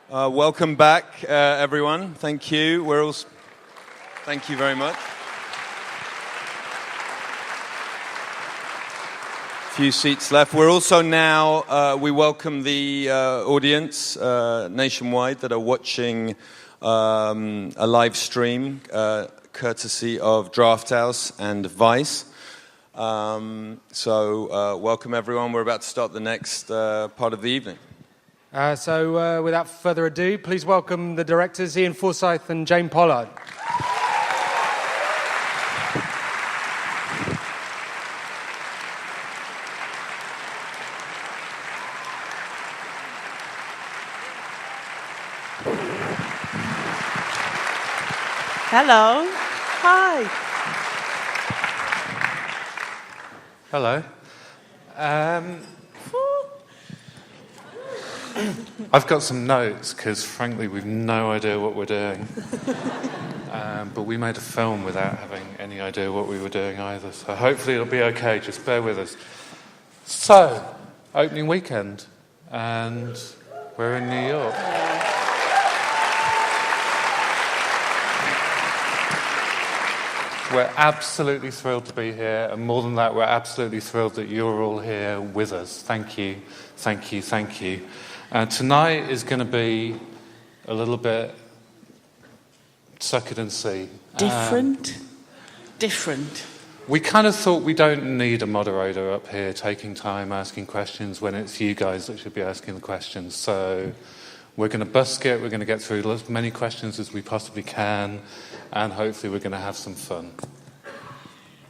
Welcome back, everyone. Thank you. Thank you very much. Few seats left. We're also now, we welcome the audience nationwide that are watching a live stream courtesy of Draft House and Vice. Welcome everyone. We're about to start the next part of the evening. Without further ado, please welcome the directors Ian Forsyth and Jane Pollard. Hello. Hi. Hello. I've got some notes because, frankly, we've no idea what we're doing. But we made a film without having any idea what we were doing either. So hopefully it'll be okay. Just bear with us. So, opening weekend, and we're in New York. We're absolutely thrilled to be here, and more than that, we're absolutely thrilled that you're all here with us. Thank you, thank you, thank you. Tonight is going to be a little bit suck it and see. Different. We kind of thought we don't need a moderator up here taking time asking questions when it's you guys that should be asking the questions. So we're going to busk it, we're going to get through as many questions as we possibly can, and hopefully we're going to have some fun.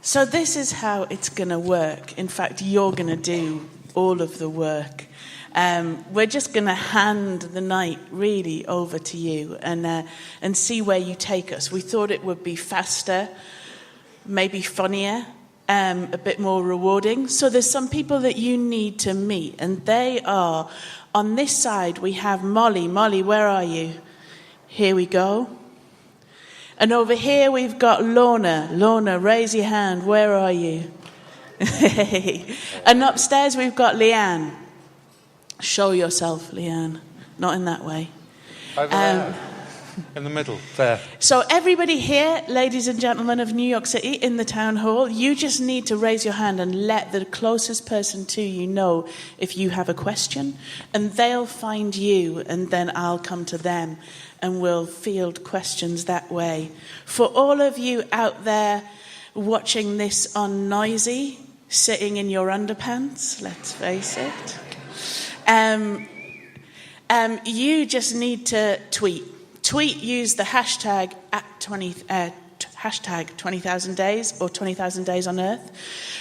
So this is how it's going to work. In fact, you're going to do all of the work. We're just going to hand the night really over to you and see where you take us. We thought it would be faster, maybe funnier, a bit more rewarding. So there's some people that you need to meet, and they are, on this side we have Molly. Molly, where are you? Here we go. And over here we've got Lorna. Lorna, raise your hand. Where are you? And upstairs we've got Leanne. Show yourself, Leanne. Not in that way. Over there. In the middle, there. So everybody here, ladies and gentlemen of New York City, in the town hall, you just need to raise your hand and let the closest person to you know if you have a question. And they'll find you, and then I'll come to them. And we'll field questions that way. For all of you out there watching this on Noisy, sitting in your underpants, let's face it, you just need to tweet. Use the hashtag hashtag 20,000 days or 20,000 days on Earth,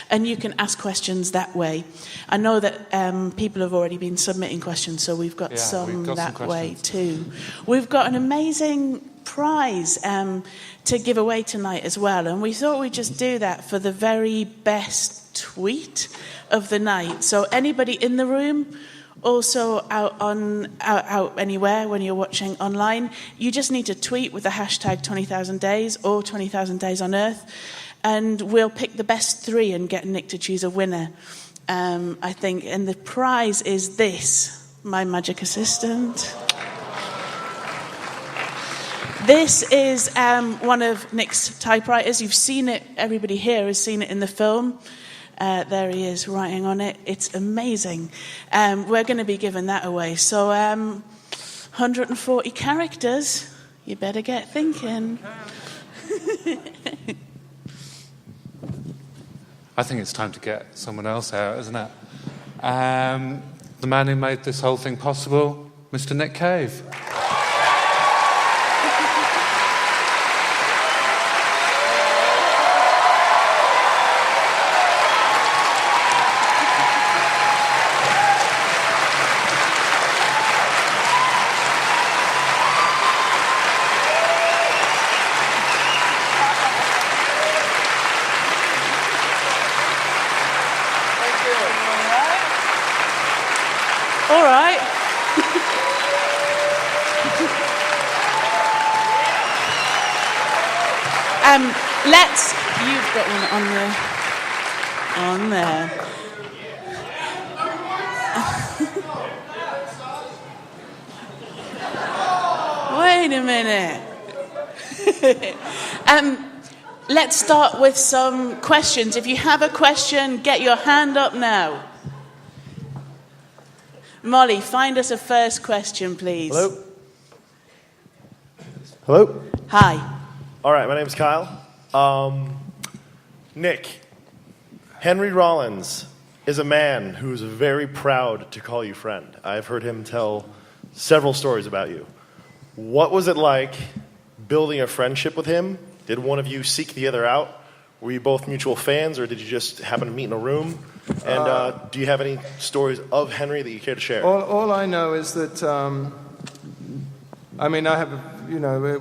and you can ask questions that way. I know that people have already been submitting questions, so we've got some that way too. We've got an amazing prize to give away tonight as well, and we thought we'd just do that for the very best tweet of the night. So anybody in the room, also out anywhere when you're watching online, you just need to tweet with the hashtag 20,000 days or 20,000 days on Earth, and we'll pick the best three and get Nick to choose a winner, I think. And the prize is this, my magic assistant. This is one of Nick's typewriters. You've seen it, everybody here has seen it in the film. There he is writing on it. It's amazing. We're going to be giving that away. So 140 characters. You better get thinking. I think it's time to get someone else out, isn't it? The man who made this whole thing possible, Mr. Nick Cave. All right. You've got one on there. Wait a minute. Let's start with some questions. If you have a question, get your hand up now. Molly, find us a first question, please. Hello? Hello? Hi. All right, my name's Kyle. Nick, Henry Rollins is a man who's very proud to call you friend. I've heard him tell several stories about you. What was it like building a friendship with him? Did one of you seek the other out? Were you both mutual fans, or did you just happen to meet in a room? And do you have any stories of Henry that you care to share? All I know is that,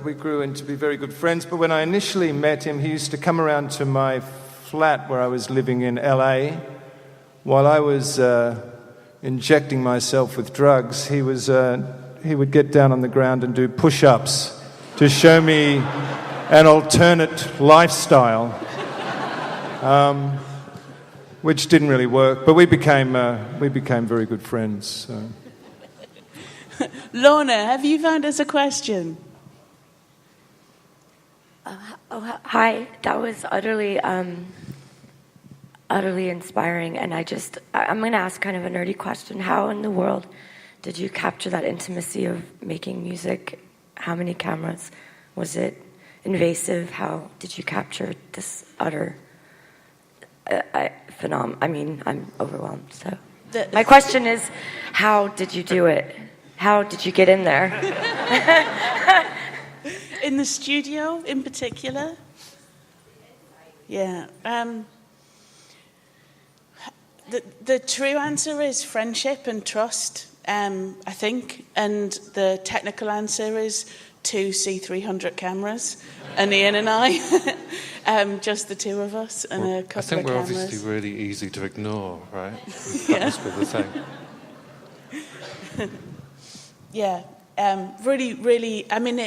we grew into be very good friends, but when I initially met him, he used to come around to my flat where I was living in LA. While I was injecting myself with drugs, he would get down on the ground and do push-ups to show me an alternate lifestyle. Which didn't really work, but we became very good friends. So. Lorna, have you found us a question? Hi, that was utterly inspiring, and I'm going to ask kind of a nerdy question. How in the world did you capture that intimacy of making music? How many cameras? Was it invasive? How did you capture this utter phenomenon? I mean, I'm overwhelmed. So my question is, how did you do it? How did you get in there? In the studio, in particular? Yeah. The true answer is friendship and trust, I think. And the technical answer is 2 C300 cameras, and Ian and I, just the two of us, and a couple of cameras. I think we're obviously really easy to ignore, right? That must be the thing. Yeah, really, really. I mean,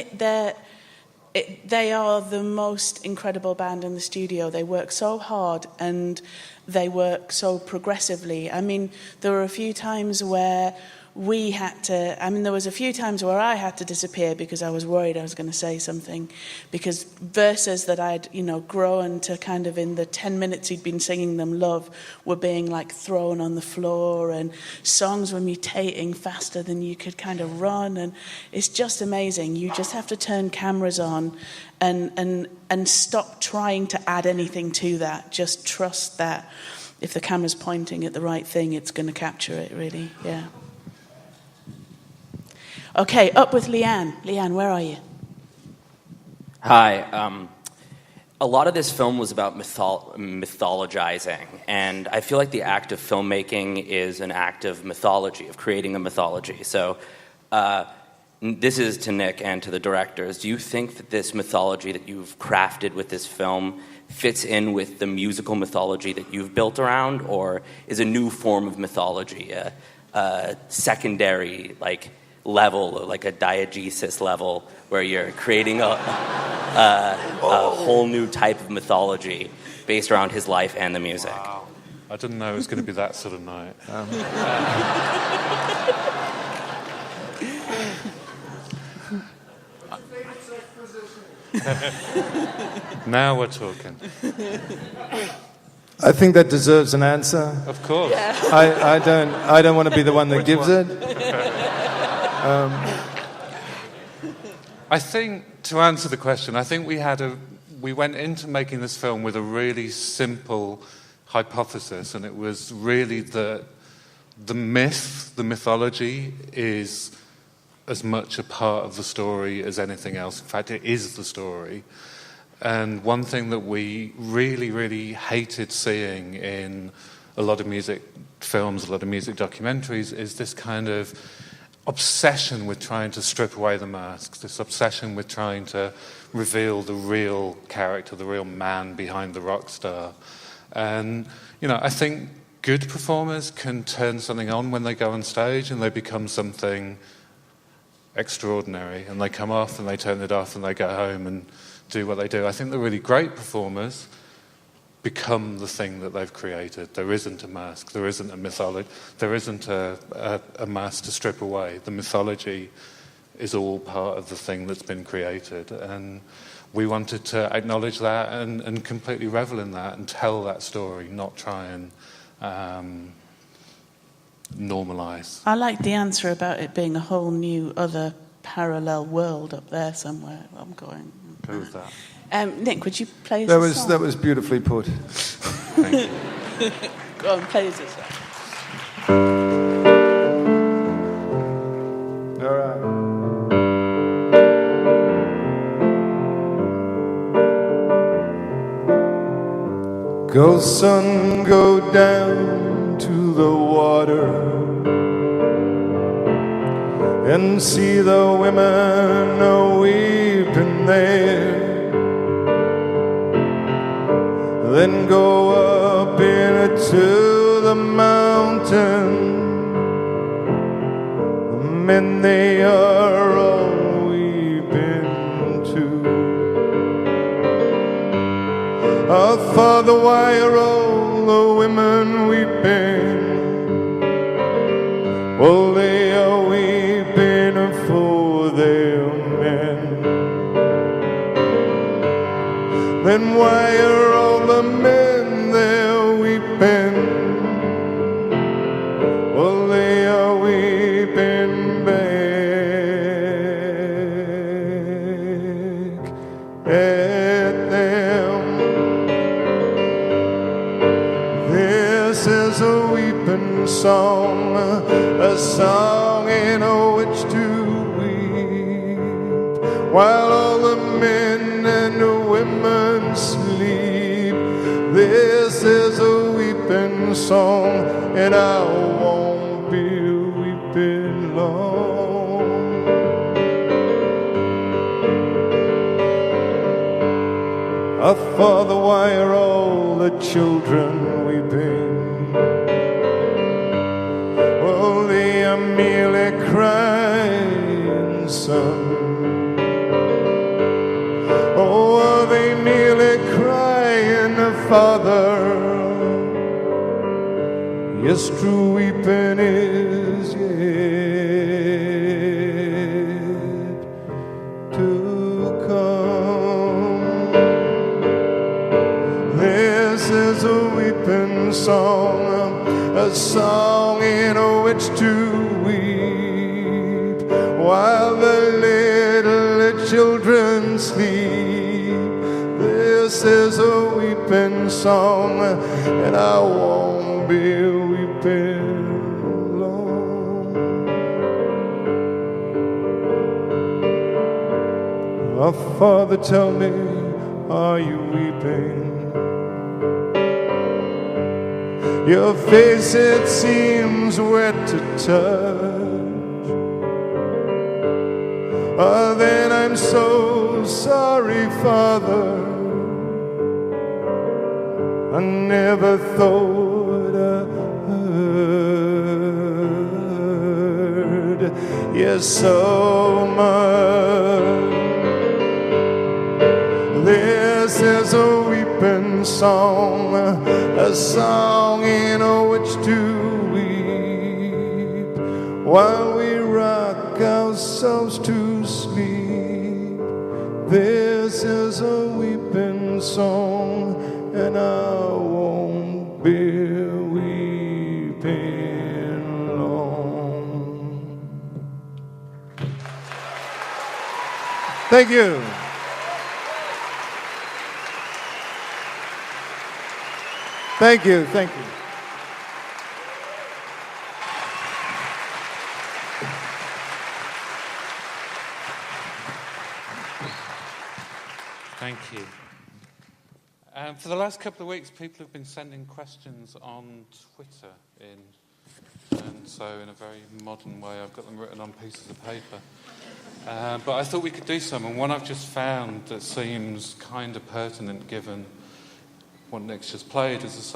they are the most incredible band in the studio. They work so hard and they work so progressively. I mean, there were a few times where there was a few times where I had to disappear because I was worried I was going to say something, because verses that I'd, grown to kind of in the 10 minutes he'd been singing them love were being like thrown on the floor, and songs were mutating faster than you could kind of run, and it's just amazing. You just have to turn cameras on and stop trying to add anything to that. Just trust that if the camera's pointing at the right thing, it's going to capture it, really, yeah. Okay, up with Leanne. Leanne, where are you? Hi. A lot of this film was about mythologizing, and I feel like the act of filmmaking is an act of mythology, of creating a mythology. So this is to Nick and to the directors. Do you think that this mythology that you've crafted with this film fits in with the musical mythology that you've built around, or is a new form of mythology, a secondary, level, like a diegesis level, where you're creating a whole new type of mythology based around his life and the music? Wow. I didn't know it was going to be that sort of night. Now we're talking. I think that deserves an answer. Of course. Yeah. I don't want to be the one that gives it. I think, to answer the question, I think we went into making this film with a really simple hypothesis, and it was really that the mythology is as much a part of the story as anything else. In fact, it is the story. And one thing that we really, really hated seeing in a lot of music films, a lot of music documentaries, is this kind of obsession with trying to strip away the masks, this obsession with trying to reveal the real character, the real man behind the rock star. And, I think good performers can turn something on when they go on stage and they become something extraordinary, and they come off and they turn it off and they go home and do what they do. I think the really great performers become the thing that they've created. There isn't a mask, there isn't a mythology, there isn't a mask to strip away. The mythology is all part of the thing that's been created. And we wanted to acknowledge that and completely revel in that and tell that story, not try and normalize. I like the answer about it being a whole new other parallel world up there somewhere. I'm going. Go with that. Nick, would you play us a song? That was beautifully put. Thank you. Go on, play us a song. All right. Go, sun, go down to the water and see the women a-weeping there. Then go up into the mountain. The men, they are all weeping too. Oh, Father, why are all the women weeping? Well, they are weeping for their men. Then why are all the men there weeping? Well, they are weeping back at them. This is a weeping song, a song in which to weep, while all the men and the women sleep. This is a weeping song, and I won't be weeping long. Oh, Father, why are all the children weeping? Well, they are merely crying, son. Oh, are they merely crying, Father? Yes, true weeping is yet to come. This is a weeping song, a song in which to weep, while the little children sleep. This is a weeping song, and I won't be weeping long. Oh, Father, tell me, are you weeping? Your face, it seems wet to touch. Oh, then I'm so sorry, Father. I never thought I heard yes so much. This is a weeping song, a song in which to weep, while we rock ourselves to sleep. This is a weeping song, and I won't be weeping long. Thank you. Thank you, thank you. Thank you. For the last couple of weeks, people have been sending questions on Twitter and so in a very modern way, I've got them written on pieces of paper. But I thought we could do some, and one I've just found that seems kind of pertinent given what Nick's just played is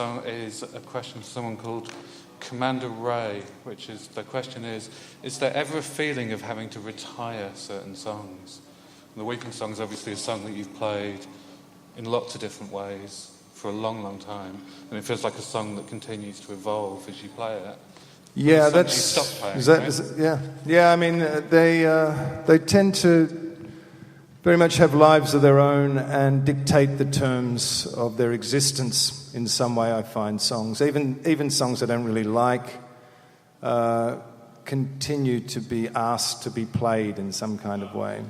a question from someone called Commander Ray, which is, the question is there ever a feeling of having to retire certain songs? And the Weeping Song is obviously a song that you've played in lots of different ways for a long, long time, and it feels like a song that continues to evolve as you play it. Yeah, that's... You stopped playing, right? Yeah. I mean, they tend to very much have lives of their own and dictate the terms of their existence in some way. I find songs, even songs I don't really like, continue to be asked to be played in some kind of way.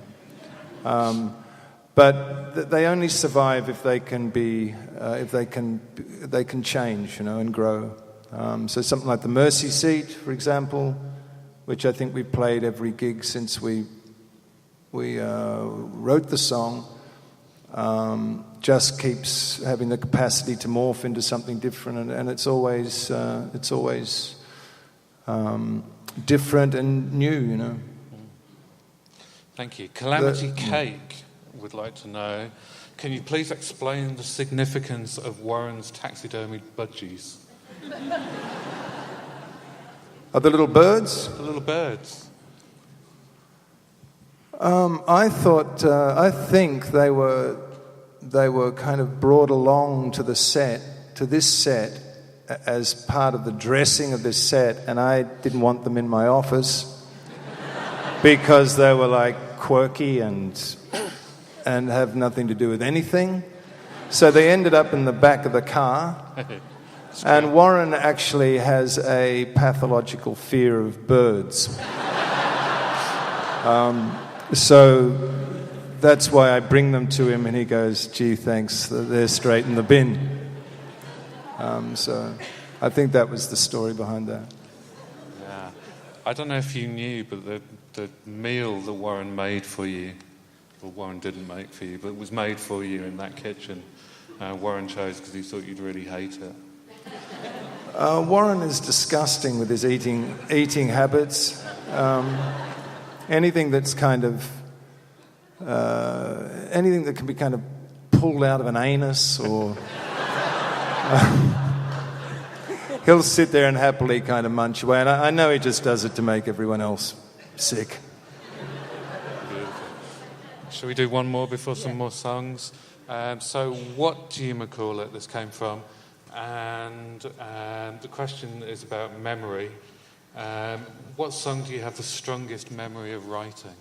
But they only survive if they can be, they can change, and grow. So something like the Mercy Seat, for example, which I think we've played every gig since we wrote the song, just keeps having the capacity to morph into something different, and it's always different and new, Thank you. Calamity Cake would like to know, can you please explain the significance of Warren's taxidermied budgies? Are the little birds? The little birds. I think they were kind of brought along to this set, as part of the dressing of this set, and I didn't want them in my office because they were like quirky and have nothing to do with anything. So they ended up in the back of the car. And Warren actually has a pathological fear of birds. So that's why I bring them to him, and he goes, gee, thanks, they're straight in the bin. So I think that was the story behind that. Yeah. I don't know if you knew, but the meal that Warren made for you, well, Warren didn't make for you, but it was made for you in that kitchen, Warren chose because he thought you'd really hate it. Warren is disgusting with his eating habits. Anything that's kind of anything that can be kind of pulled out of an anus, or he'll sit there and happily kind of munch away. And I know he just does it to make everyone else sick. Shall we do one more before some more songs? So, what do you call it this came from? And the question is about memory. What song do you have the strongest memory of writing?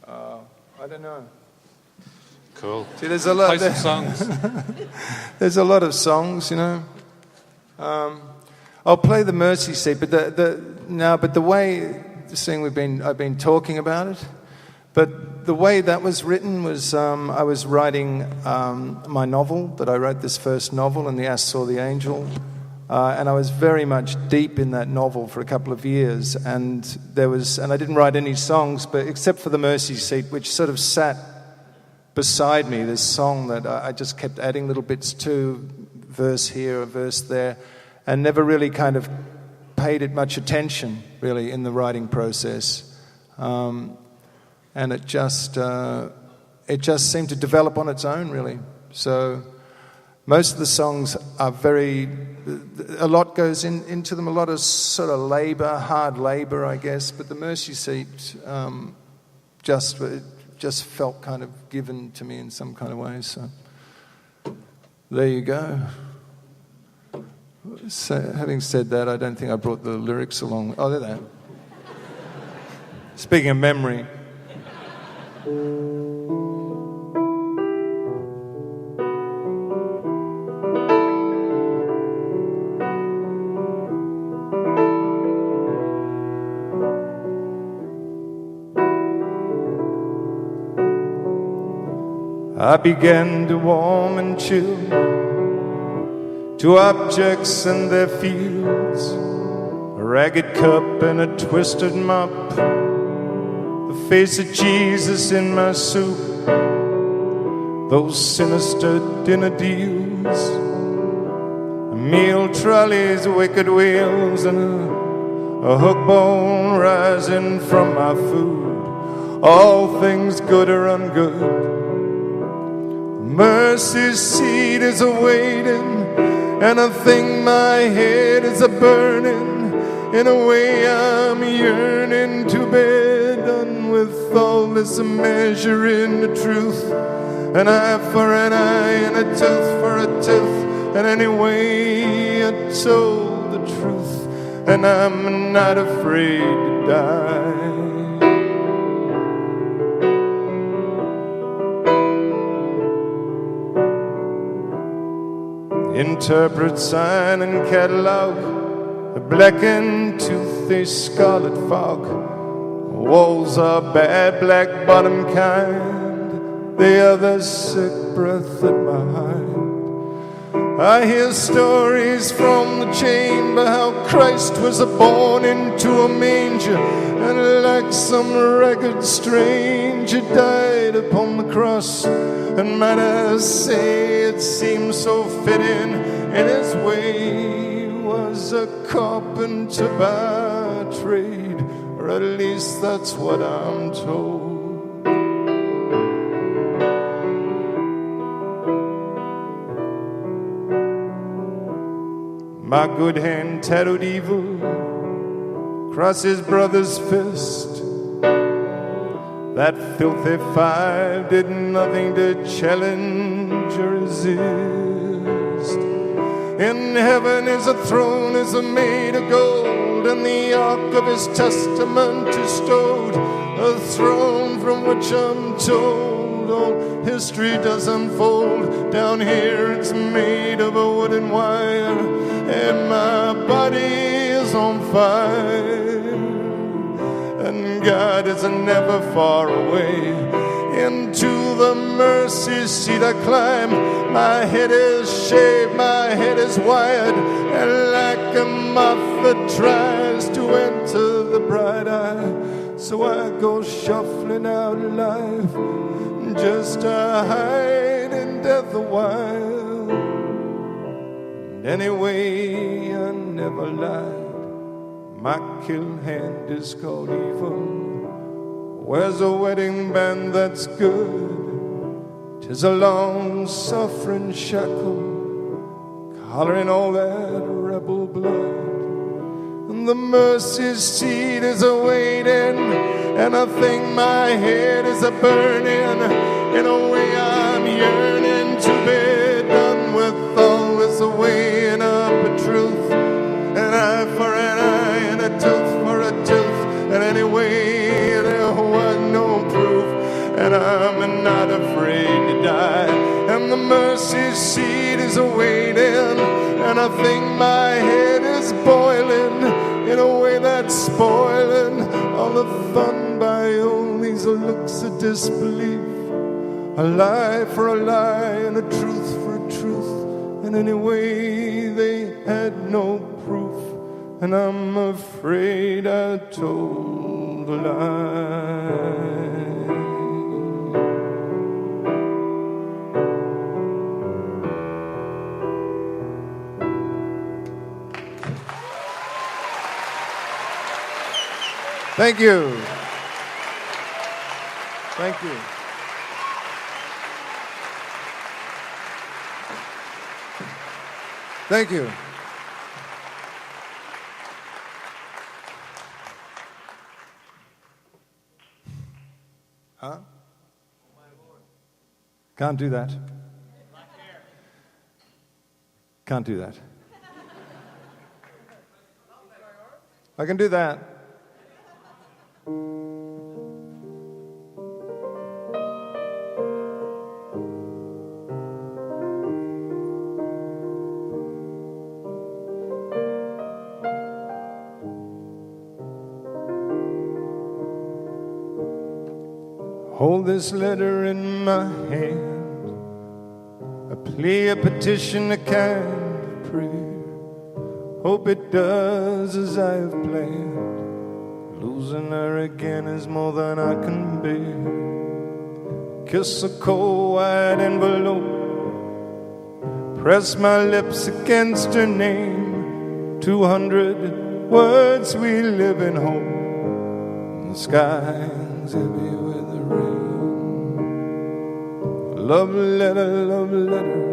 I don't know. Cool. See, there's a lot. Play some songs. There's a lot of songs, I'll play the Mercy Seat, but the way I've been talking about it, but the way that was written was I was writing my novel, that I wrote this first novel, And the Ass Saw the Angel, and I was very much deep in that novel for a couple of years, and I didn't write any songs, but except for the Mercy Seat, which sort of sat beside me, this song that I just kept adding little bits to, verse here, a verse there, and never really kind of paid it much attention, really, in the writing process. And it just seemed to develop on its own, really. So most of the songs are a lot goes into them, a lot of sort of hard labor, I guess, but the Mercy Seat just felt kind of given to me in some kind of way. So there you go. So, having said that, I don't think I brought the lyrics along. Oh, they're there. Speaking of memory. I began to warm and chill to objects and their fields, a ragged cup and a twisted mop, the face of Jesus in my soup, those sinister dinner deals, meal trolleys, wicked wheels, and a hook bone rising from my food, all things good or ungood. Mercy's seat is a-waiting, and I think my head is a-burning. In a way I'm yearning to be done with all this measuring the truth. An eye for an eye and a tooth for a tooth. And anyway I told the and I'm not afraid to die. Interpret, sign, and catalog the blackened tooth, a scarlet fog. Walls are bad, black bottom kind. They are the sick breath at my heart. I hear stories from the chamber, how Christ was born into a manger, and like some ragged stranger died upon the cross. And might I say, it seems so fitting in his way. He was a carpenter by trade, or at least that's what I'm told. My good hand tattooed evil across his brother's fist. That filthy five did nothing to challenge or resist. In heaven is a throne, is made of gold, and the ark of his testament is stowed. A throne from which I'm told all history does unfold. Down here it's made of a wooden wire, and my body is on fire. And God is never far away. Into the mercy seat I climb. My head is shaved, my head is wired, and like a moth that tries to enter the bright eye, so I go shuffling out alive, just to hide in death a while. And anyway, I never lied. My kill hand is called evil. Where's a wedding band that's good? 'Tis a long-suffering shackle, collaring all that rebel blood. And the mercy seat is a-waiting, and I think my head is a-burning. In a way I'm yearning to be done with all this weighing up of truth. An eye for an eye and a tooth for a tooth. And anyway, there was no proof, and I'm not afraid to die. And the mercy seat is a-waiting, and I think my head is boiling in a way that's spoiling all the fun by all these looks of disbelief. A lie for a lie and a truth for a truth. And anyway, they had no proof, and I'm afraid I told a lie. Thank you. Thank you. Thank you. Huh? Can't do that. Can't do that. I can do that. Hold this letter in my hand, a plea, a petition, a kind of prayer. Hope it does as I have planned. Losing her again is more than I can bear. Kiss a cold white envelope, press my lips against her name. 200 words, we live in hope. The sky's heavy with the rain. Love letter, love letter.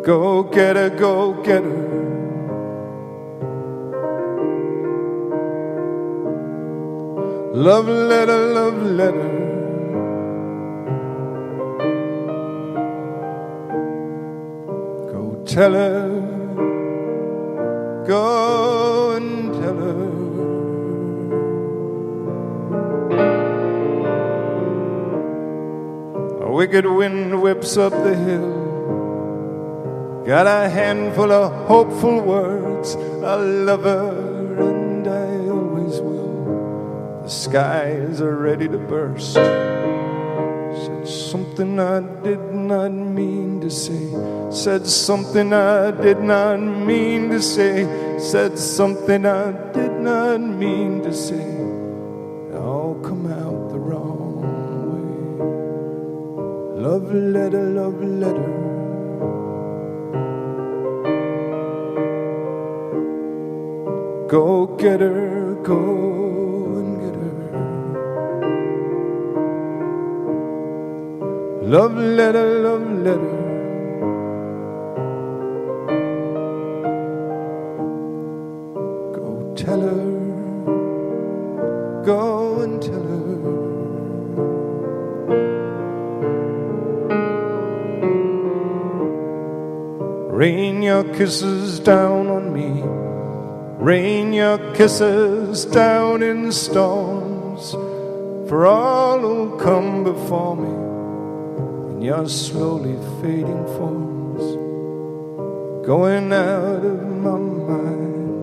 Go get her, go get her. Love letter, love letter. tell her, go and tell her. A wicked wind whips up the hill, got a handful of hopeful words. I love her and I always will. The skies are ready to burst. Said something I did not mean to say. Said something I did not mean to say. Said something I did not mean to say. It all come out the wrong way. Love letter, love letter. Go get her, go and get her. Love letter, love letter. Go tell her, go and tell her. Rain your kisses down on me. Rain your kisses down in storms for all who'll come before me in your slowly fading forms. Going out of my mind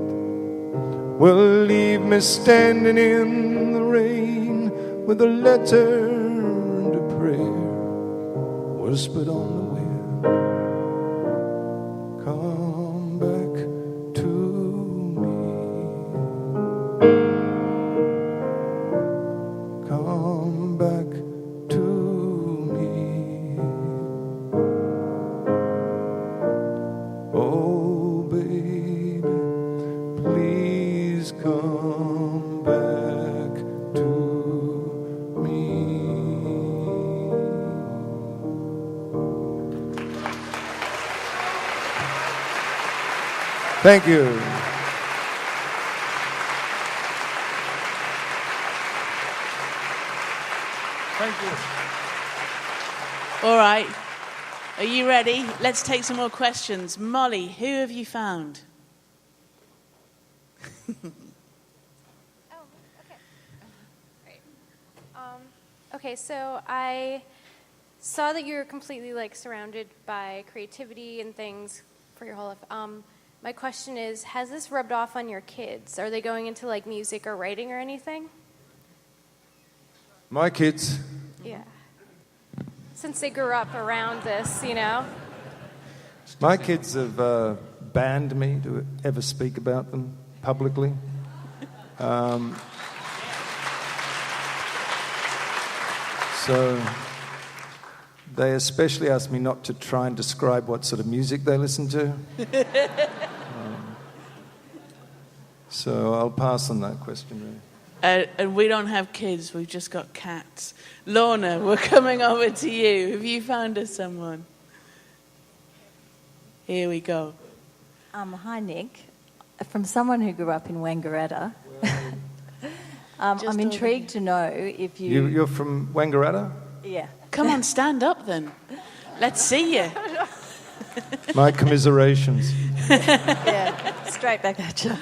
will leave me standing in the rain with a letter and a prayer whispered on the wind. Come back to me. Come back to me. Oh, baby, please come back to me. Thank you. Thank you. All right. Are you ready? Let's take some more questions. Molly, who have you found? Okay, so I saw that you were completely surrounded by creativity and things for your whole life. My question is, has this rubbed off on your kids? Are they going into music or writing or anything? My kids. Yeah. Since they grew up around this, you know? My kids have banned me to ever speak about them publicly. So they especially asked me not to try and describe what sort of music they listen to. So I'll pass on that question, really. And we don't have kids, we've just got cats. Lorna, we're coming over to you. Have you found us someone? Here we go. Hi, Nick. From someone who grew up in Wangaratta, I'm intrigued to know if you... You're from Wangaratta? Yeah. Come on, stand up then. Let's see you. My commiserations. Yeah, straight back at you.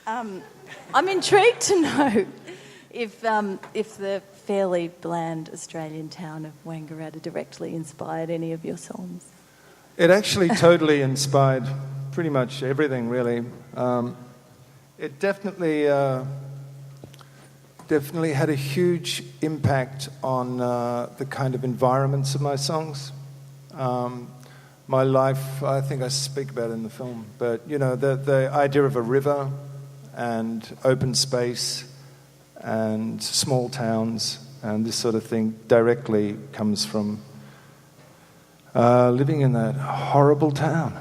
I'm intrigued to know if the fairly bland Australian town of Wangaratta directly inspired any of your songs. It actually totally inspired pretty much everything, really. It definitely had a huge impact on the kind of environments of my songs. My life, I think I speak about it in the film, but the idea of a river and open space and small towns and this sort of thing directly comes from living in that horrible town.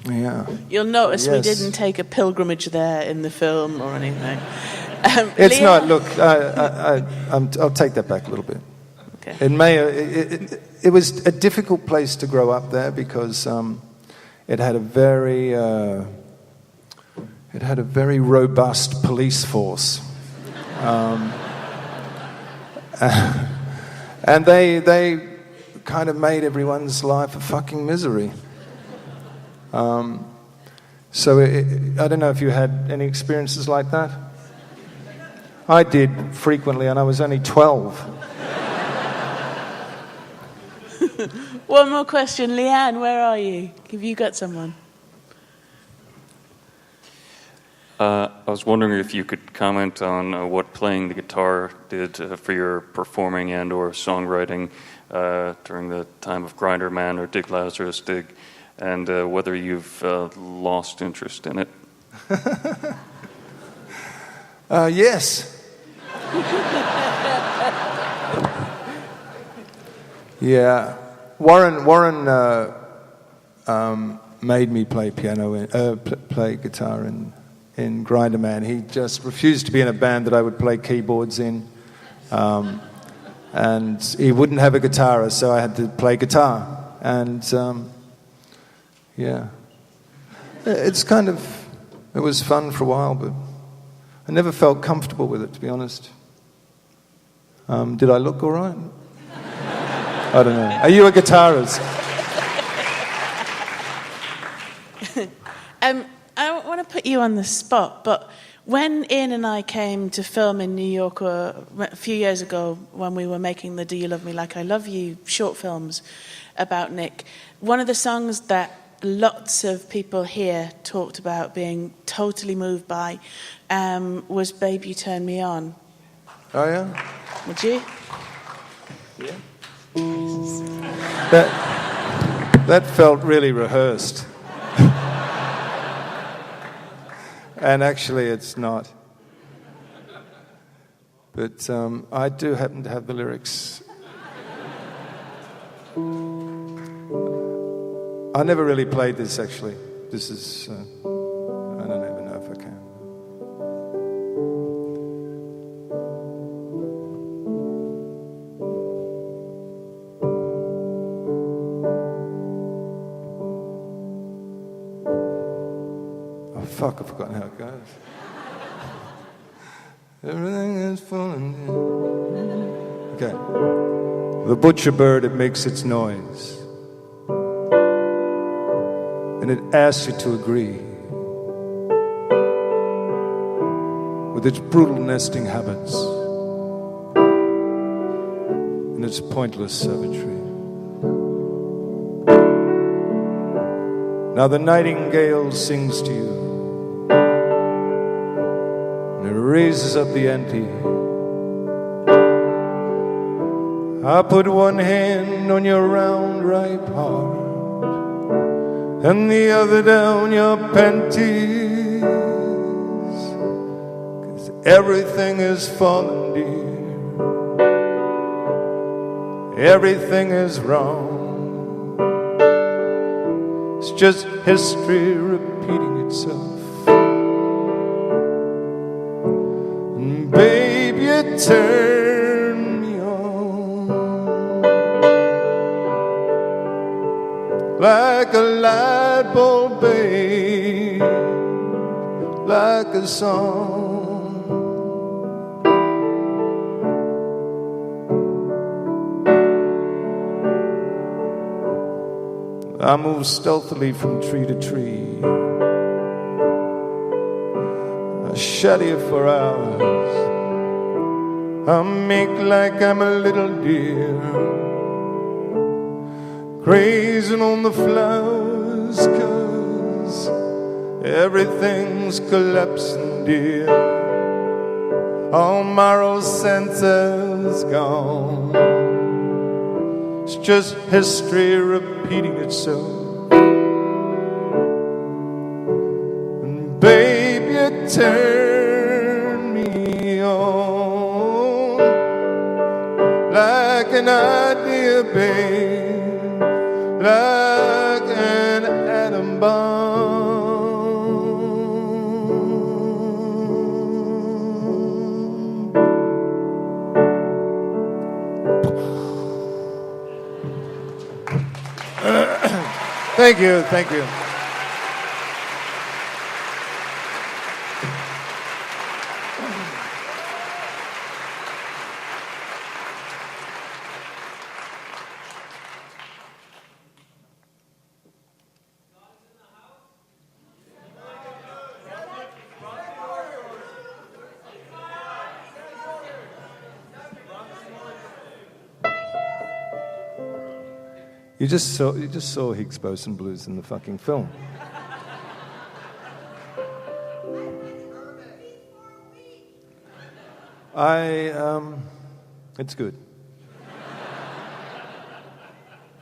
Yeah. You'll notice we didn't take a pilgrimage there in the film or anything. It's Liam? not. Look, I'll take that back a little bit. Okay. It was a difficult place to grow up there because it had a very robust police force, And they kind of made everyone's life a fucking misery. So I don't know if you had any experiences like that. I did frequently, and I was only 12. One more question. Leanne, where are you? Have you got someone? I was wondering if you could comment on what playing the guitar did for your performing and or songwriting during the time of Grinder Man or Dig Lazarus Dig, and whether you've lost interest in it. Yes. Yeah. Warren made me play play guitar in Grinder Man. He just refused to be in a band that I would play keyboards in. And he wouldn't have a guitarist, so I had to play guitar. And, yeah. It was fun for a while, but I never felt comfortable with it, to be honest. Did I look all right? I don't know. Are you a guitarist? I don't want to put you on the spot, but when Ian and I came to film in New York a few years ago when we were making the Do You Love Me Like I Love You short films about Nick, one of the songs that lots of people here talked about being totally moved by was Babe You Turn Me On. Oh, yeah? Would you? Yeah. That felt really rehearsed. And actually it's not. But I do happen to have the lyrics. I never really played this, actually. This is... I don't even know if I can. Oh, fuck, I've forgotten how it goes. Everything is falling in. Okay. The butcher bird, it makes its noise. And it asks you to agree with its brutal nesting habits and its pointless savagery. Now the nightingale sings to you, and it raises up the ante. I put one hand on your round, ripe heart, and the other down your panties, 'cause everything is fallen, dear. Everything is wrong. It's just history repeating itself. And babe, you turn me on like a light bulb, babe, like a song. I move stealthily from tree to tree. I shadow you for hours. I make like I'm a little deer, grazing on the flowers, 'cause everything's collapsing, dear. All moral senses gone. It's just history repeating itself. And babe, you turn me on like an idea, babe, like an atom bomb. Thank you, thank you. You just saw Higgs Boson Blues in the fucking film. It's good.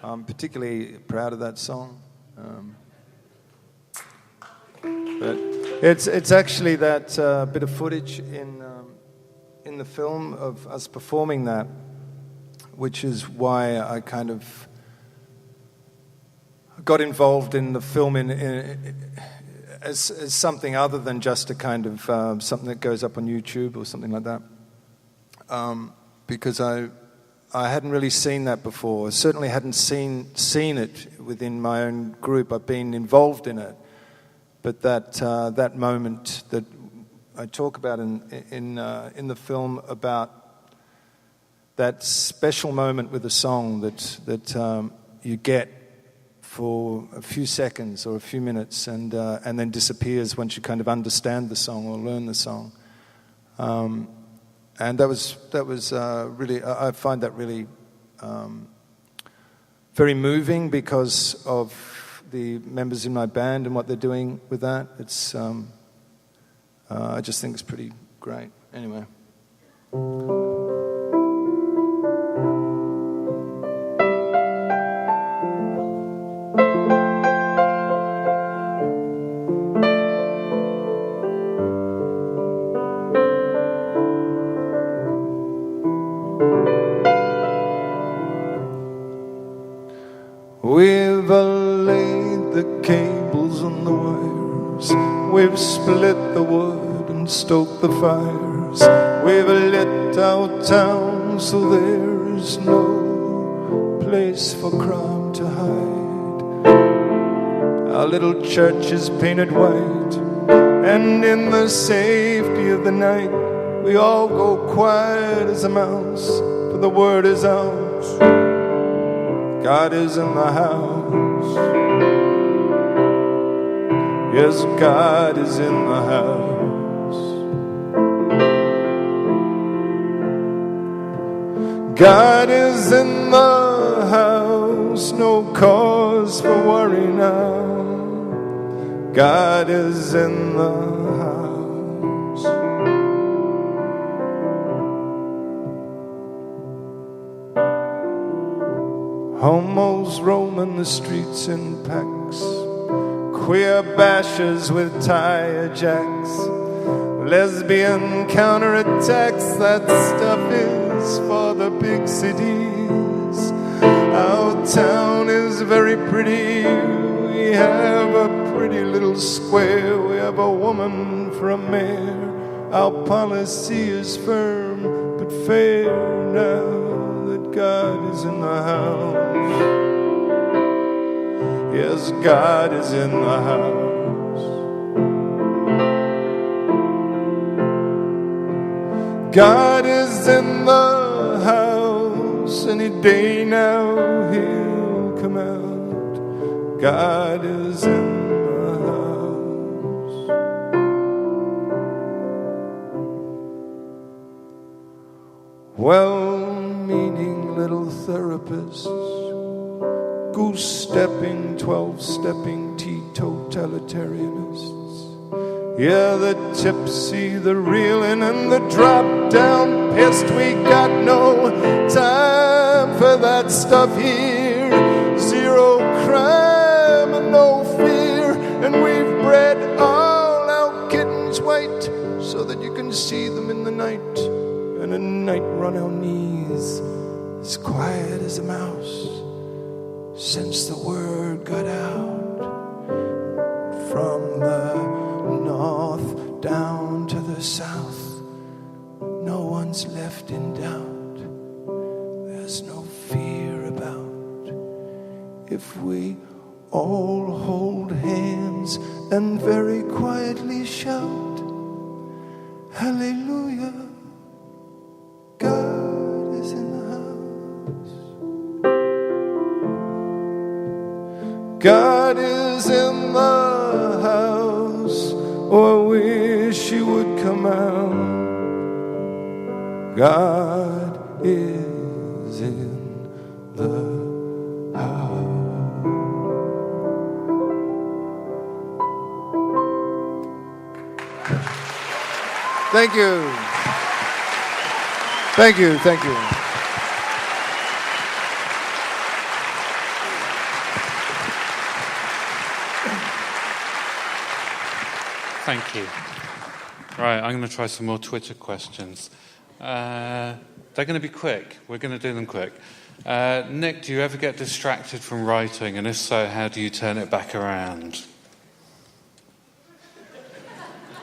I'm particularly proud of that song. But it's actually that bit of footage in the film of us performing that, which is why I kind of got involved in the film as something other than just a kind of something that goes up on YouTube or something like that. Because I hadn't really seen that before. I certainly hadn't seen it within my own group. I've been involved in it, but that moment that I talk about in the film, about that special moment with a song that you get for a few seconds or a few minutes, and then disappears once you kind of understand the song or learn the song. And that was really, I find that really very moving because of the members in my band and what they're doing with that. It's I just think it's pretty great. Anyway. We've laid the cables on the wires, we've split the wood and stoked the fires, we've lit our town so there is no place for crime to hide. Our little church is painted white, and in the safety of the night we all go quiet as a mouse, for the word is out, God is in the house. Yes, God is in the house. God is in the house, no cause for worry now. God is in the house. Homos roaming the streets in packs, queer bashers with tire jacks, lesbian counterattacks, that stuff is for the big cities. Our town is very pretty, we have a pretty little square, we have a woman for a mayor, our policy is firm but fair now that God is in the house. Yes, God is in the house. God is in the house. Any day now he'll come out. God is in the house. Well-meaning little therapists, goose-stepping, 12-stepping teetotalitarianists. Yeah, the tipsy, the reeling, and the drop-down pissed. We got no time for that stuff here. Zero crime and no fear. And we've bred all our kittens white so that you can see them in the night. And at night run our knees as quiet as a mouse. Since the word got out from the north down to the south, no one's left in doubt. There's no fear about if we all hold hands and very quietly shout, Hallelujah, God is in the house. God is in the house. Oh, I wish he would come out. God is in the house. Thank you. Thank you, thank you. Thank you. Right, I'm going to try some more Twitter questions. They're going to be quick. We're going to do them quick. Nick, do you ever get distracted from writing? And if so, how do you turn it back around?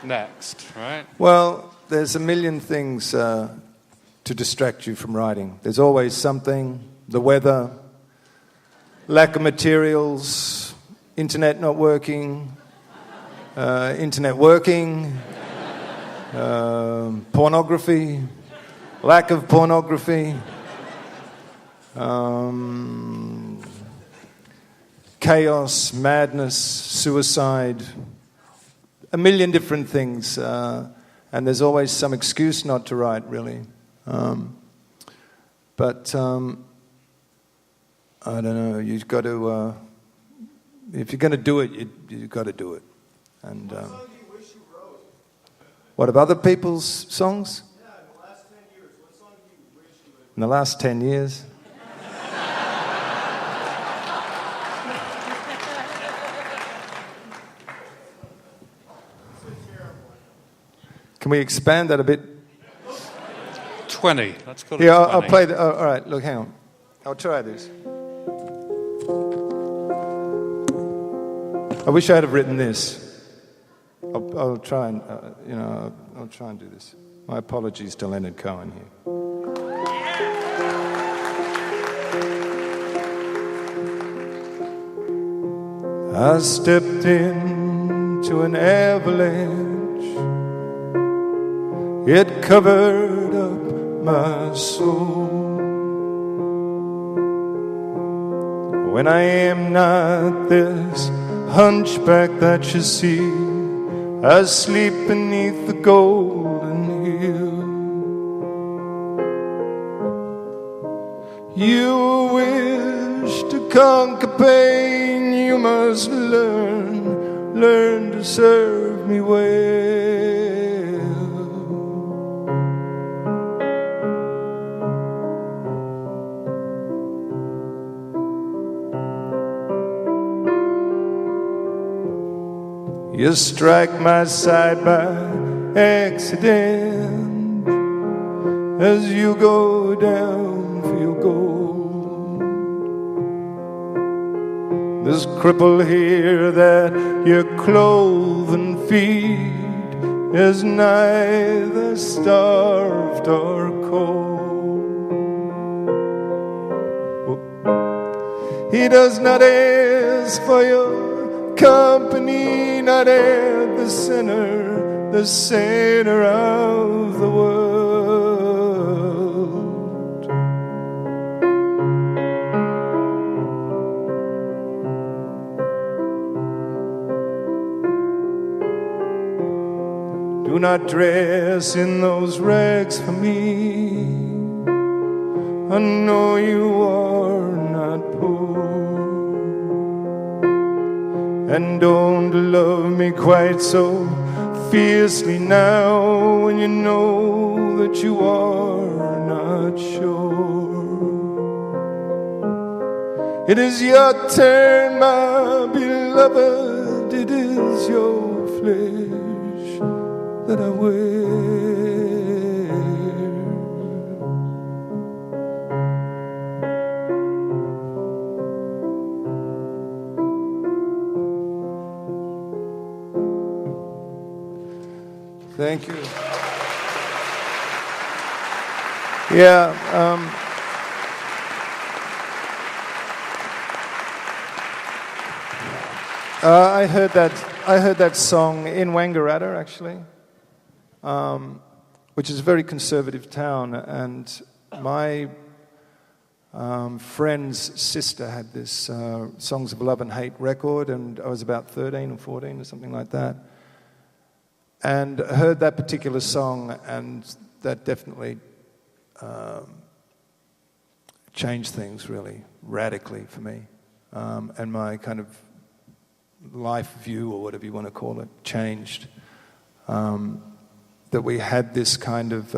Next, right? Well, there's a million things to distract you from writing. There's always something, the weather, lack of materials, internet not working, internet working, pornography, lack of pornography, chaos, madness, suicide, a million different things. And there's always some excuse not to write, really. But I don't know, you've got to, if you're going to do it, you've got to do it. And what song do you wish you wrote? What, of other people's songs? Yeah, in the last 10 years. What song do you wish you would? In the last 10 years? Can we expand that a bit? 20. Let's call it 20. Yeah, I'll play the... all right, look, hang on. I'll try this. I wish I'd have written this. I'll try and, I'll try and do this. My apologies to Leonard Cohen here. I stepped into an avalanche. It covered up my soul. When I am not this hunchback that you see, I sleep beneath the golden hill. You wish to conquer pain, you must learn to serve me well. You strike my side by accident as you go down for your gold. This cripple here that you clothe and feed is neither starved or cold. He does not ask for your company, not at the center of the world. Do not dress in those rags for me. I know you are not poor. And don't love me quite so fiercely now when you know that you are not sure. It is your turn, my beloved. It is your flesh that I wear. Thank you. Yeah. I heard that song in Wangaratta, actually, which is a very conservative town, and my friend's sister had this Songs of Love and Hate record, and I was about 13 or 14 or something like that. And I heard that particular song, and that definitely changed things really radically for me. And my kind of life view, or whatever you want to call it, changed. There that we had this kind of,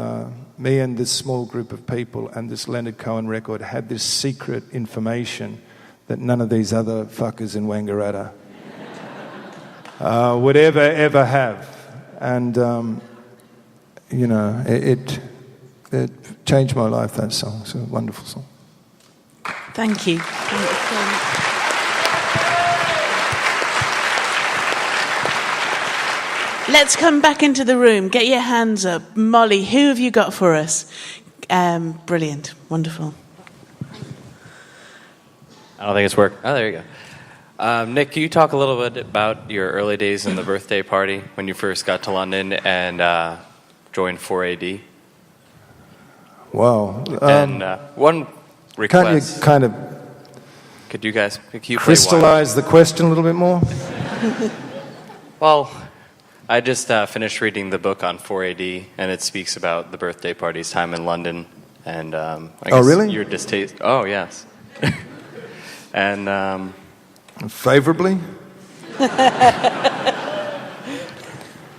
me and this small group of people and this Leonard Cohen record had this secret information that none of these other fuckers in Wangaratta would ever have. And, you know, it changed my life, that song. It's a wonderful song. Thank you. Let's come back into the room. Get your hands up. Molly, who have you got for us? Brilliant. Wonderful. I don't think it's worked. Oh, there you go. Nick, can you talk a little bit about your early days in the birthday party when you first got to London and joined 4AD? Wow. And one request. Could you crystallize the question a little bit more? Well, I just finished reading the book on 4AD, and it speaks about the birthday party's time in London. And I guess really? your distaste. Oh, yes. And favorably?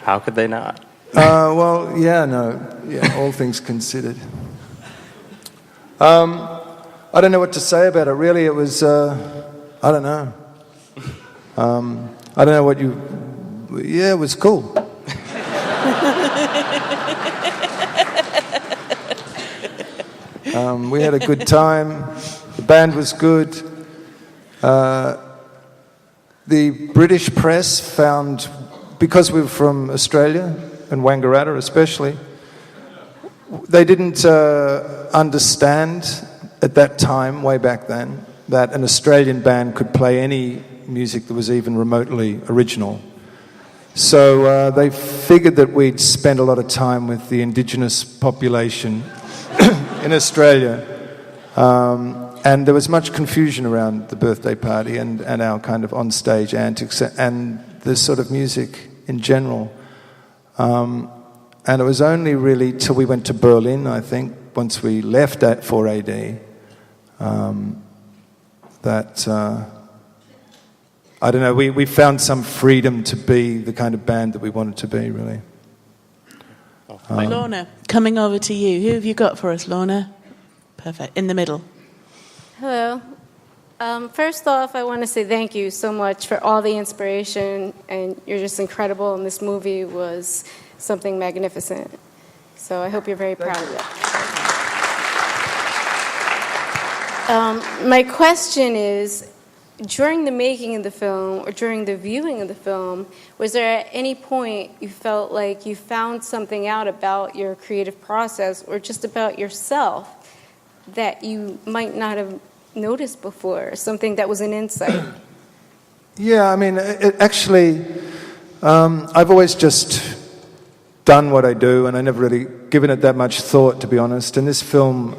How could they not? Well, yeah, all things considered. I don't know what to say about it. Really, it was, I don't know. I don't know what you... Yeah, it was cool. We had a good time. The band was good. The British press found, because we were from Australia, and Wangaratta especially, they didn't understand at that time, way back then, that an Australian band could play any music that was even remotely original. So they figured that we'd spend a lot of time with the indigenous population in Australia. And there was much confusion around the birthday party and our kind of on-stage antics and the sort of music in general. And it was only really till we went to Berlin, I think, once we left at 4AD, that... I don't know, we found some freedom to be the kind of band that we wanted to be, really. Lorna, coming over to you. Who have you got for us, Lorna? Perfect. In the middle. Hello. First off, I want to say thank you so much for all the inspiration, and you're just incredible, and this movie was something magnificent. So I hope you're very proud of it. My question is, during the making of the film, or during the viewing of the film, was there at any point you felt like you found something out about your creative process or just about yourself that you might not have noticed before, something that was an insight? Yeah, I mean, actually, I've always just done what I do, and I never really given it that much thought, to be honest. And this film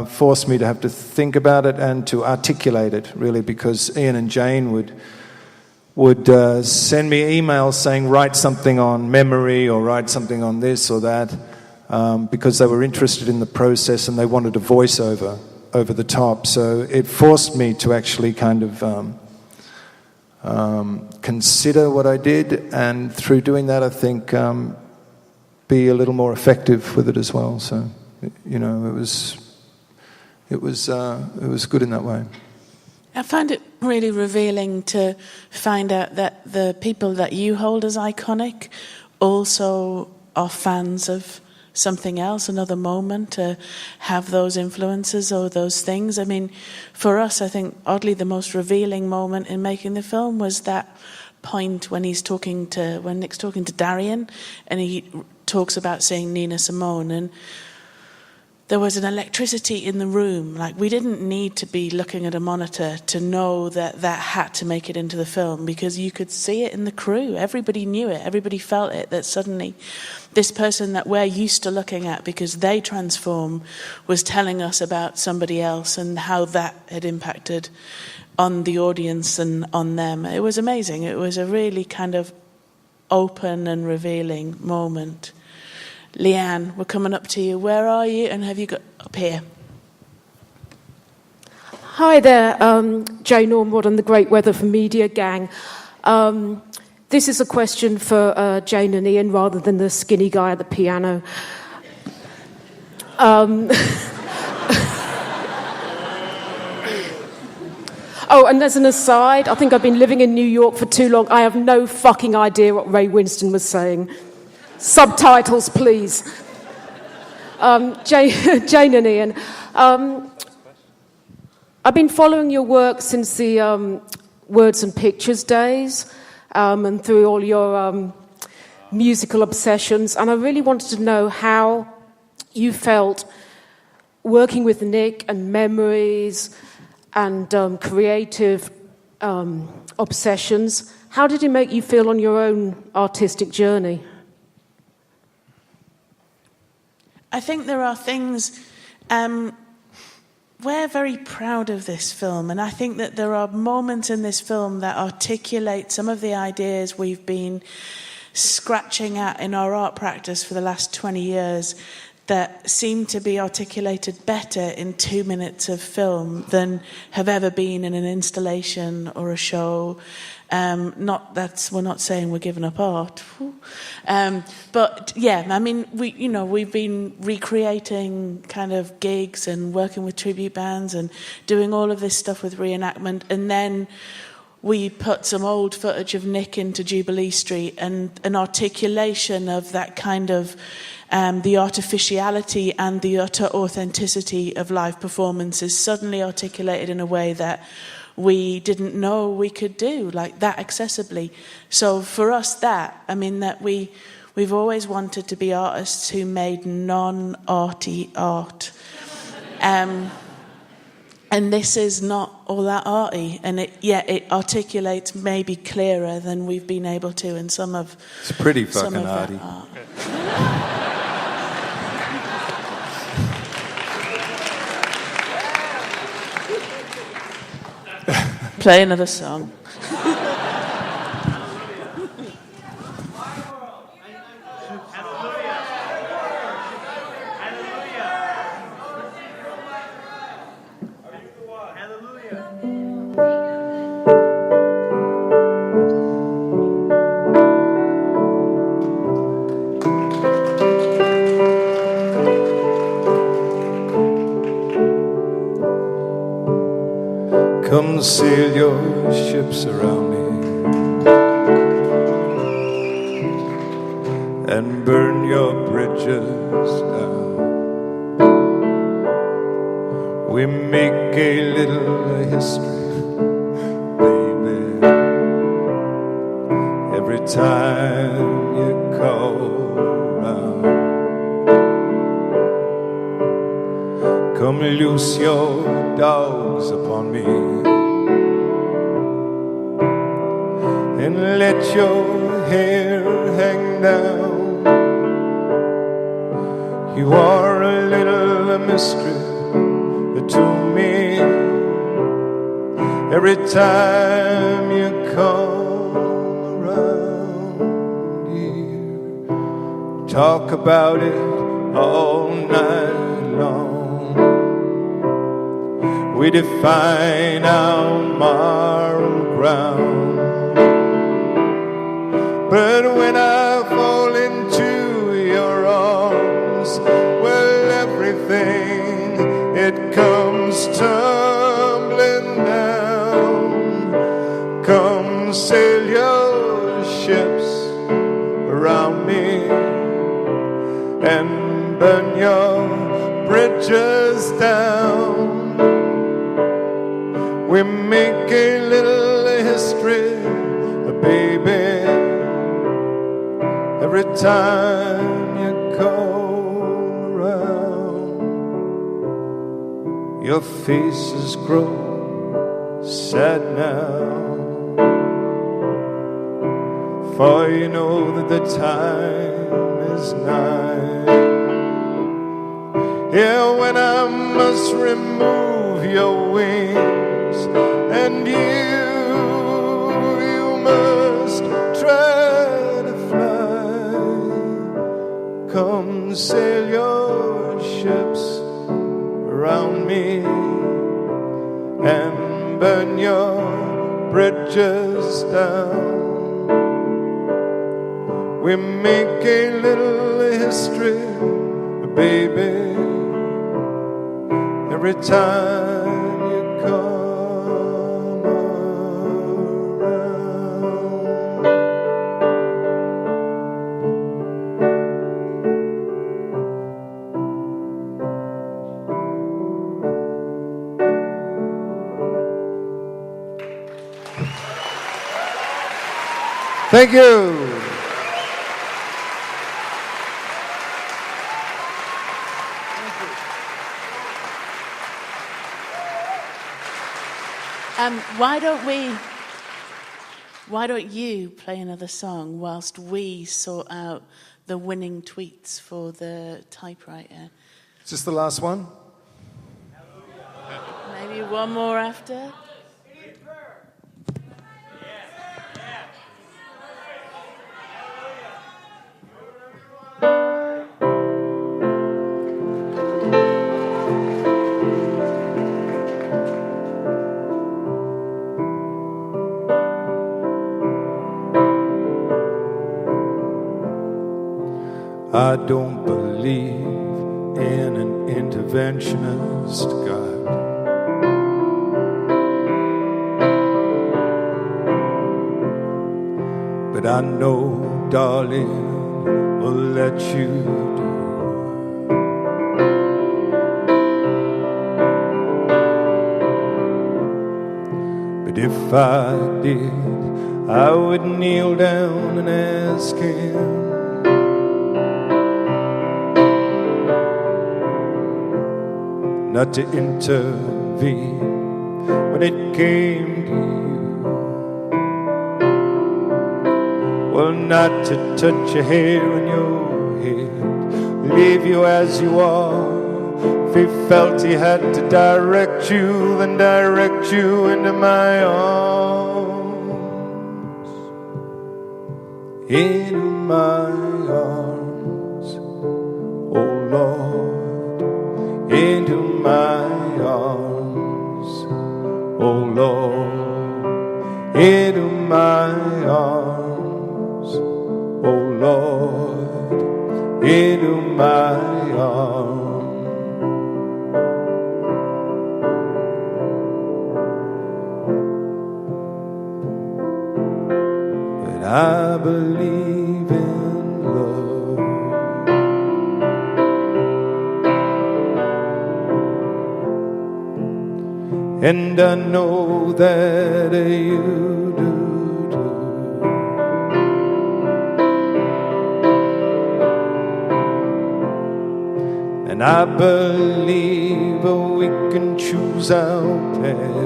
forced me to have to think about it and to articulate it, really, because Ian and Jane would send me emails saying, write something on memory or write something on this or that, because they were interested in the process and they wanted a voiceover over the top. So it forced me to actually kind of consider what I did, and through doing that, I think... be a little more effective with it as well. So, you know, it was good in that way. I found it really revealing to find out that the people that you hold as iconic also are fans of something else, another moment, to have those influences or those things. I mean, for us, I think, oddly, the most revealing moment in making the film was that point when Nick's talking to Darian, and he talks about saying Nina Simone, and there was an electricity in the room. Like, we didn't need to be looking at a monitor to know that that had to make it into the film, because you could see it in the crew. Everybody knew it. Everybody felt it, that suddenly this person that we're used to looking at because they transform was telling us about somebody else and how that had impacted on the audience and on them. It was amazing. It was a really kind of open and revealing moment. Leanne, we're coming up to you. Where are you, and have you got up here? Hi there, Jane Ormrod and the Great Weather for Media Gang. This is a question for Jane and Ian rather than the skinny guy at the piano. Oh, and as an aside, I think I've been living in New York for too long. I have no fucking idea what Ray Winston was saying. Subtitles, please. Jane and Ian. I've been following your work since the Words and Pictures days and through all your musical obsessions. And I really wanted to know how you felt working with Nick and memories and creative obsessions. How did it make you feel on your own artistic journey? I think there are things... we're very proud of this film, and I think that there are moments in this film that articulate some of the ideas we've been scratching at in our art practice for the last 20 years that seem to be articulated better in 2 minutes of film than have ever been in an installation or a show. We're not saying we're giving up art, but yeah, I mean, we've been recreating kind of gigs and working with tribute bands and doing all of this stuff with reenactment, and then we put some old footage of Nick into Jubilee Street, and an articulation of that kind of the artificiality and the utter authenticity of live performance is suddenly articulated in a way that we didn't know we could do, like that accessibly. So for us, that we've always wanted to be artists who made non-arty art. And this is not all that arty, and it articulates maybe clearer than we've been able to in some of. It's pretty fucking arty. Play another song. Come sail your ships around me and burn your bridges down. We make a little history, baby, every time you call around. Come loose your dogs upon me and let your hair hang down. You are a little mystery to me every time you come around here. Talk about it all night long. We define our moral ground. But when I fall into your arms, well, everything, it comes tumbling down. Come sail your ships around me and burn your bridges down. We make a little history, baby, every time you come around. Your faces grow sad now, for you know that the time is nigh. Yeah, when I must remove your wings, and you must try to fly. Come sail your ships around me and burn your bridges down. we make a little history, baby, every time you come around. Thank you. Why don't you play another song whilst we sort out the winning tweets for the typewriter? Is this the last one? Maybe one more after? I don't believe in an interventionist God. But I know, darling, will let you do. But if I did, I would kneel down and ask him not to intervene when it came to you. Well, not to touch your hair on your head, leave you as you are. If he felt he had to direct you, then direct you into my arms, into my arms, oh Lord, into my arms, oh Lord, into my arms, oh Lord, into my arms. But I believe in love. And I know that you do too. And I believe we can choose our path.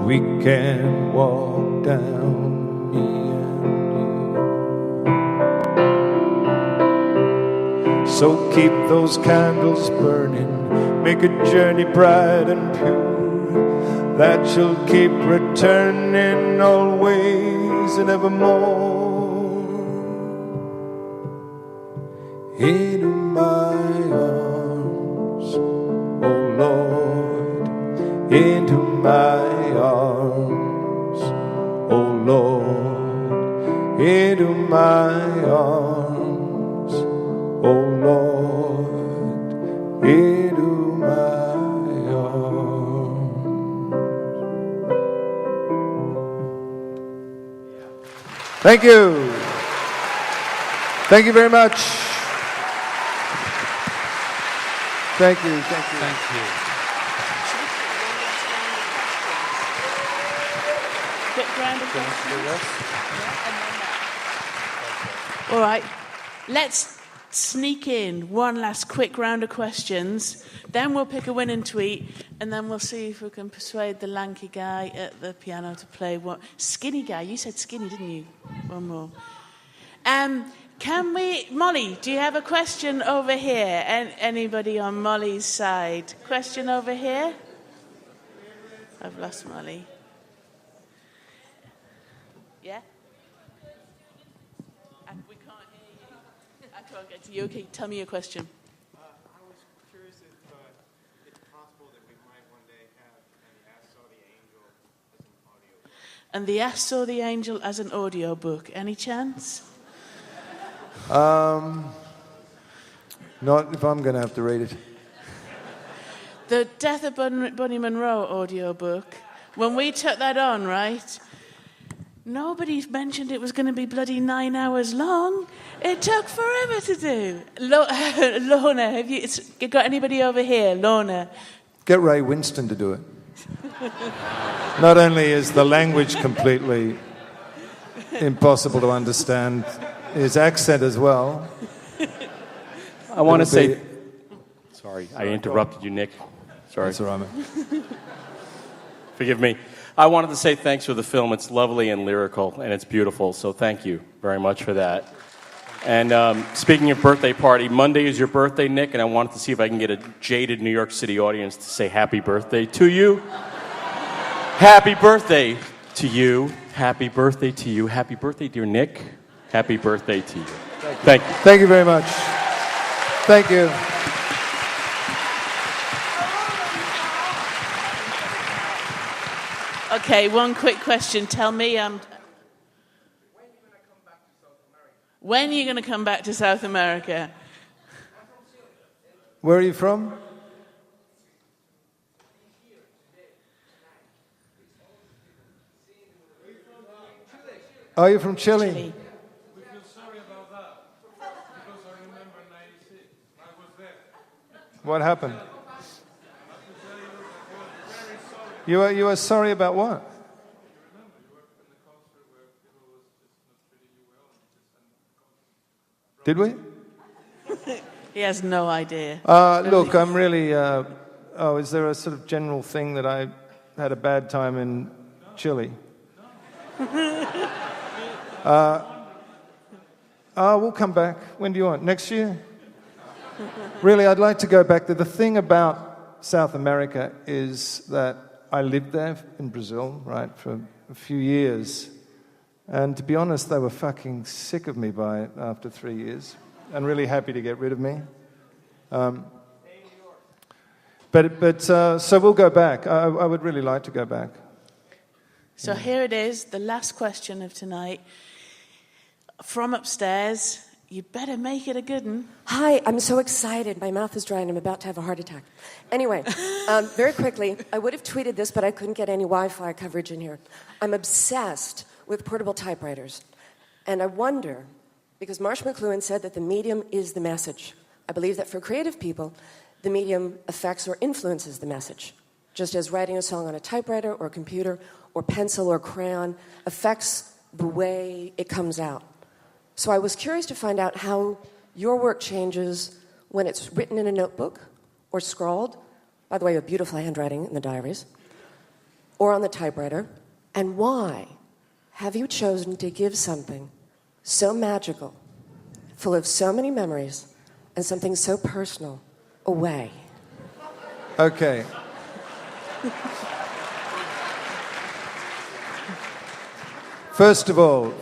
We can walk down, me and you. So keep those candles burning, make a journey bright and pure, that you'll keep returning always and evermore. Into my arms, oh Lord, into my arms, oh Lord, into my arms, oh Lord, into my arms. Thank you. Thank you very much. Thank you, thank you. Thank you. Quick round of questions. All right, let's sneak in one last quick round of questions. Then we'll pick a winning tweet, and then we'll see if we can persuade the lanky guy at the piano to play what. Skinny guy, you said skinny, didn't you? One more. Can we, Molly, do you have a question over here? Anybody on Molly's side? Question over here? I've lost Molly. Yeah? We can't hear you. I can't get to you. Okay, tell me your question. I was curious if it's possible that we might one day have an Ask All the Angels and The Ass Saw the Angel as an audiobook. Any chance? Not if I'm going to have to read it. The Death of Bunny Monroe audiobook. When we took that on, right, nobody mentioned it was going to be bloody 9 hours long. It took forever to do. Lorna, have you got anybody over here? Lorna. Get Ray Winston to do it. Not only is the language completely impossible to understand, his accent as well. I want to say... Sorry, I interrupted you, Nick. Sorry. That's all right, man. Forgive me. I wanted to say thanks for the film. It's lovely and lyrical, and it's beautiful, so thank you very much for that. And speaking of birthday party, Monday is your birthday, Nick, and I wanted to see if I can get a jaded New York City audience to say happy birthday to you. Happy birthday to you. Happy birthday to you. Happy birthday, dear Nick. Happy birthday to you. Thank you. Thank you very much. Thank you. Okay, one quick question. Tell me, when are you going to come back to South America? Where are you from? Oh, you're from Chile? Chile. We feel sorry about that because I remember '96. I was there. What happened? You were sorry about what? Did we? He has no idea. Look, I'm really... is there a sort of general thing that I had a bad time in Chile? We'll come back. When do you want? Next year? Really, I'd like to go back there. The thing about South America is that I lived there in Brazil, right, for a few years. And to be honest, they were fucking sick of me by it after 3 years and really happy to get rid of me. So we'll go back. I would really like to go back. So here it is, the last question of tonight. From upstairs, you better make it a good one. Hi, I'm so excited. My mouth is dry and I'm about to have a heart attack. Anyway, very quickly, I would have tweeted this, but I couldn't get any Wi-Fi coverage in here. I'm obsessed with portable typewriters. And I wonder, because Marsh McLuhan said that the medium is the message. I believe that for creative people, the medium affects or influences the message. Just as writing a song on a typewriter or a computer or pencil or crayon affects the way it comes out. So I was curious to find out how your work changes when it's written in a notebook or scrawled, by the way, with beautiful handwriting in the diaries, or on the typewriter, and why have you chosen to give something so magical, full of so many memories, and something so personal away? Okay. First of all,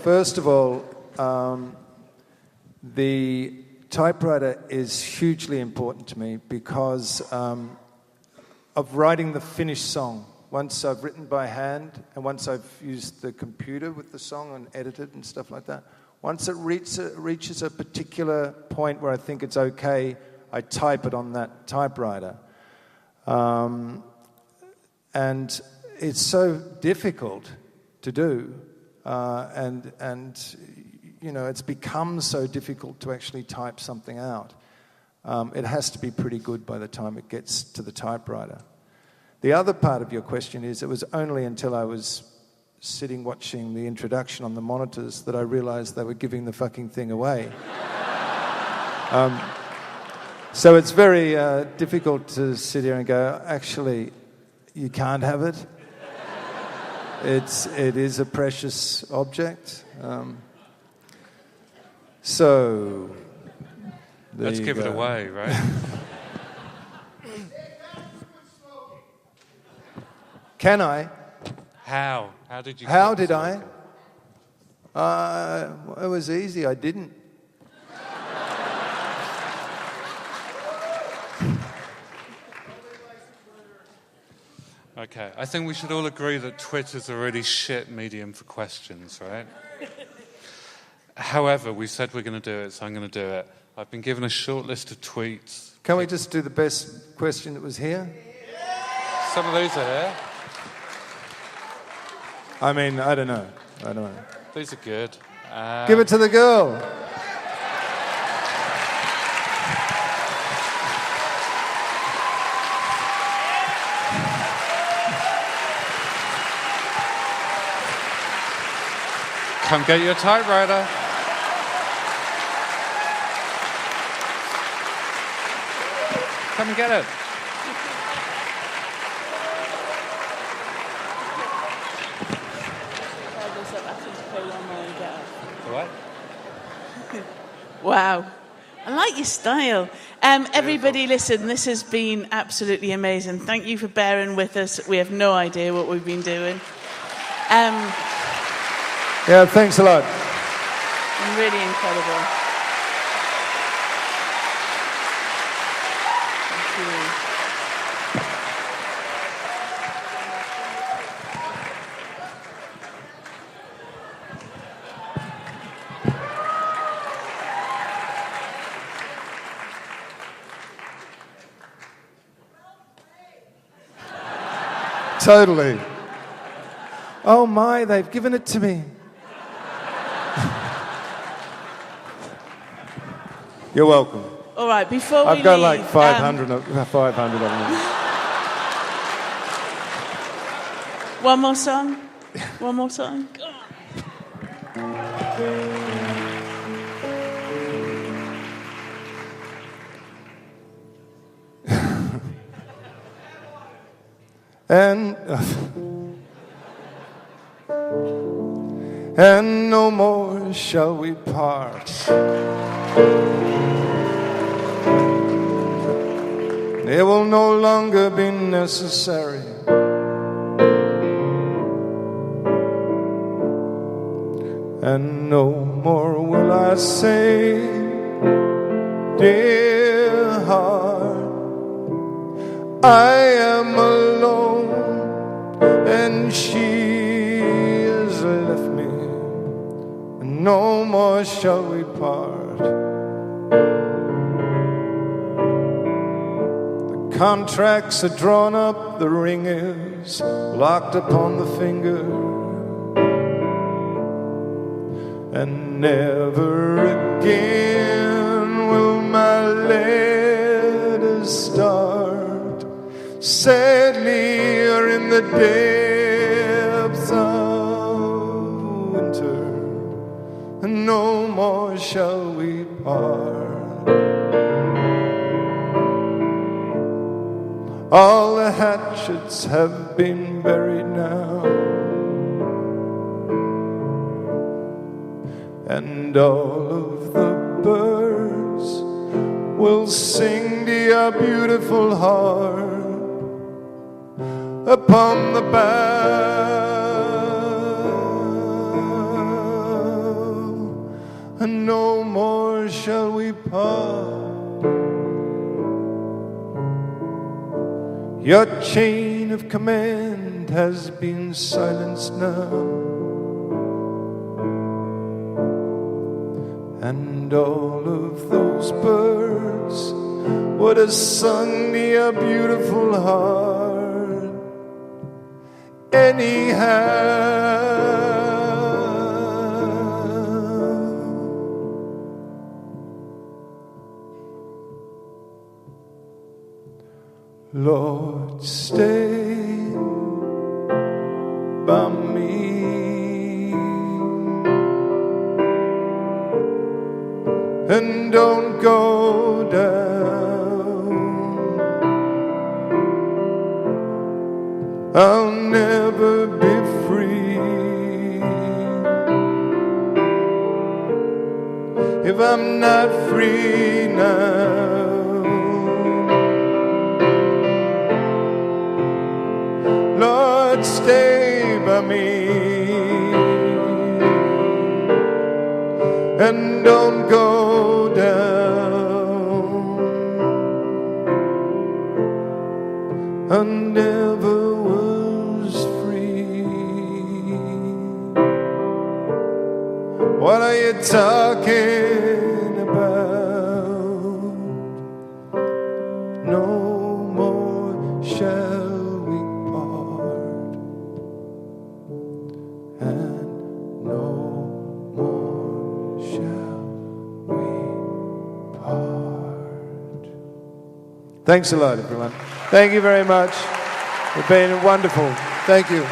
the typewriter is hugely important to me because of writing the finished song. Once I've written by hand and once I've used the computer with the song and edited and stuff like that, once it reaches a particular point where I think it's okay, I type it on that typewriter. And it's so difficult to do. And you know, it's become so difficult to actually type something out. It has to be pretty good by the time it gets to the typewriter. The other part of your question is, it was only until I was sitting watching the introduction on the monitors that I realized they were giving the fucking thing away. So it's very difficult to sit here and go, actually, you can't have it. It is a precious object. So let's give it away, right? Can I? How? How did you? How did I? It was easy. I didn't. Okay, I think we should all agree that Twitter's a really shit medium for questions, right? However, we said we're going to do it, so I'm going to do it. I've been given a short list of tweets. Can we just do the best question that was here? Some of these are here. I mean, I don't know. These are good. Give it to the girl. Come get your typewriter. Come and get it. What? Wow. I like your style. Everybody, listen, this has been absolutely amazing. Thank you for bearing with us. We have no idea what we've been doing. Yeah, thanks a lot. Really incredible. Thank you. Totally. Oh my, they've given it to me. You're welcome. All right, before we I've got leave, like 500 of them. One more song? One more song? And no more shall we part. It will no longer be necessary. And no more will I say, dear heart, I am alone, and she has left me, and no more shall we part. The contracts are drawn up, the ring is locked upon the finger, and never again will my letters start sadly or in the depths of winter, and no more shall we part. All the hatchets have been buried now, and all of the birds will sing to your beautiful heart upon the bough, and no more shall we part. Your chain of command has been silenced now, and all of those birds would have sung to your beautiful heart anyhow. Lord, stay by me, and don't go down. I'll never be free if I'm not free now. Lord, stay by me, and don't go down. I never would. What are you talking about? No more shall we part, and no more shall we part. Thanks a lot, everyone. Thank you very much. You've been wonderful. Thank you.